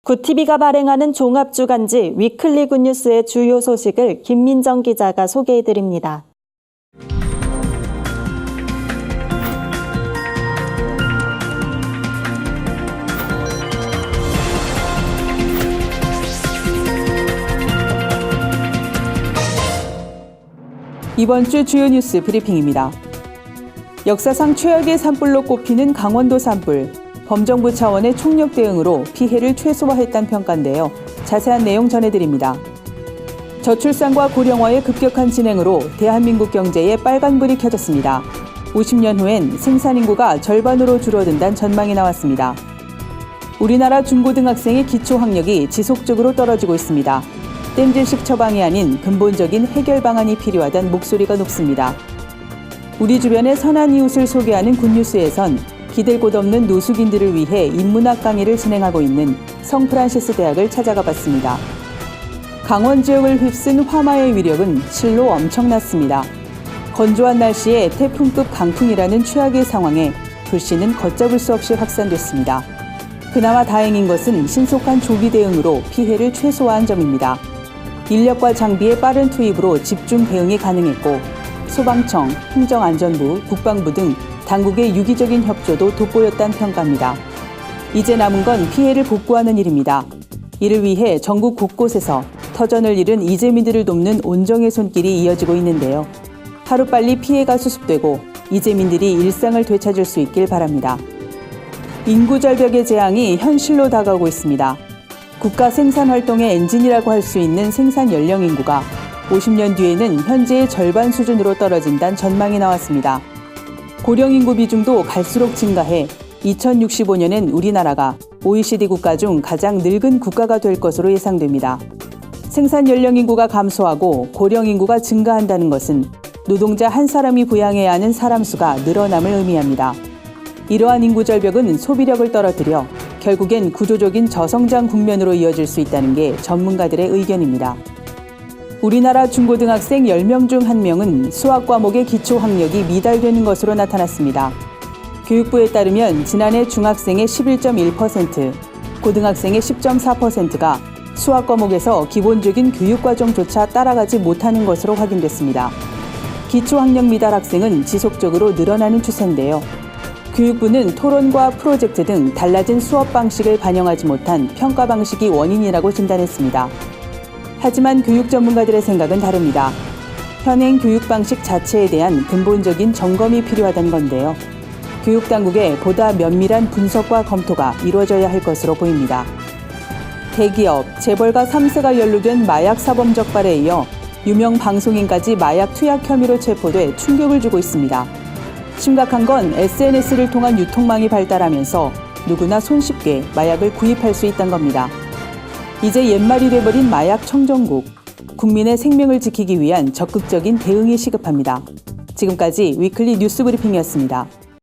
굿TV가 발행하는 종합주간지 위클리 굿뉴스의 주요 소식을 김민정 기자가 소개해드립니다. 이번 주 주요 뉴스 브리핑입니다. 역사상 최악의 산불로 꼽히는 강원도 산불. 범정부 차원의 총력 대응으로 피해를 최소화했다는 평가인데요. 자세한 내용 전해드립니다. 저출산과 고령화의 급격한 진행으로 대한민국 경제에 빨간불이 켜졌습니다. 50년 후엔 생산인구가 절반으로 줄어든다는 전망이 나왔습니다. 우리나라 중고등학생의 기초학력이 지속적으로 떨어지고 있습니다. 땜질식 처방이 아닌 근본적인 해결 방안이 필요하다는 목소리가 높습니다. 우리 주변의 선한 이웃을 소개하는 굿뉴스에선 기댈 곳 없는 노숙인들을 위해 인문학 강의를 진행하고 있는 성프란시스 대학을 찾아가 봤습니다. 강원 지역을 휩쓴 화마의 위력은 실로 엄청났습니다. 건조한 날씨에 태풍급 강풍이라는 최악의 상황에 불씨는 걷잡을 수 없이 확산됐습니다. 그나마 다행인 것은 신속한 조기 대응으로 피해를 최소화한 점입니다. 인력과 장비의 빠른 투입으로 집중 대응이 가능했고 소방청, 행정안전부, 국방부 등 당국의 유기적인 협조도 돋보였다는 평가입니다. 이제 남은 건 피해를 복구하는 일입니다. 이를 위해 전국 곳곳에서 터전을 잃은 이재민들을 돕는 온정의 손길이 이어지고 있는데요. 하루빨리 피해가 수습되고 이재민들이 일상을 되찾을 수 있길 바랍니다. 인구 절벽의 재앙이 현실로 다가오고 있습니다. 국가 생산 활동의 엔진이라고 할 수 있는 생산 연령 인구가 50년 뒤에는 현재의 절반 수준으로 떨어진다는 전망이 나왔습니다. 고령 인구 비중도 갈수록 증가해 2065년엔 우리나라가 OECD 국가 중 가장 늙은 국가가 될 것으로 예상됩니다. 생산 연령 인구가 감소하고 고령 인구가 증가한다는 것은 노동자 한 사람이 부양해야 하는 사람 수가 늘어남을 의미합니다. 이러한 인구 절벽은 소비력을 떨어뜨려 결국엔 구조적인 저성장 국면으로 이어질 수 있다는 게 전문가들의 의견입니다. 우리나라 중고등학생 10명 중 1명은 수학 과목의 기초학력이 미달되는 것으로 나타났습니다. 교육부에 따르면 지난해 중학생의 11.1%, 고등학생의 10.4%가 수학 과목에서 기본적인 교육과정조차 따라가지 못하는 것으로 확인됐습니다. 기초학력 미달 학생은 지속적으로 늘어나는 추세인데요. 교육부는 토론과 프로젝트 등 달라진 수업 방식을 반영하지 못한 평가 방식이 원인이라고 진단했습니다. 하지만 교육 전문가들의 생각은 다릅니다. 현행 교육 방식 자체에 대한 근본적인 점검이 필요하다는 건데요. 교육당국의 보다 면밀한 분석과 검토가 이루어져야 할 것으로 보입니다. 대기업, 재벌가 3세가 연루된 마약 사범 적발에 이어 유명 방송인까지 마약 투약 혐의로 체포돼 충격을 주고 있습니다. 심각한 건 SNS를 통한 유통망이 발달하면서 누구나 손쉽게 마약을 구입할 수 있다는 겁니다. 이제 옛말이 돼버린 마약 청정국, 국민의 생명을 지키기 위한 적극적인 대응이 시급합니다. 지금까지 위클리 뉴스 브리핑이었습니다.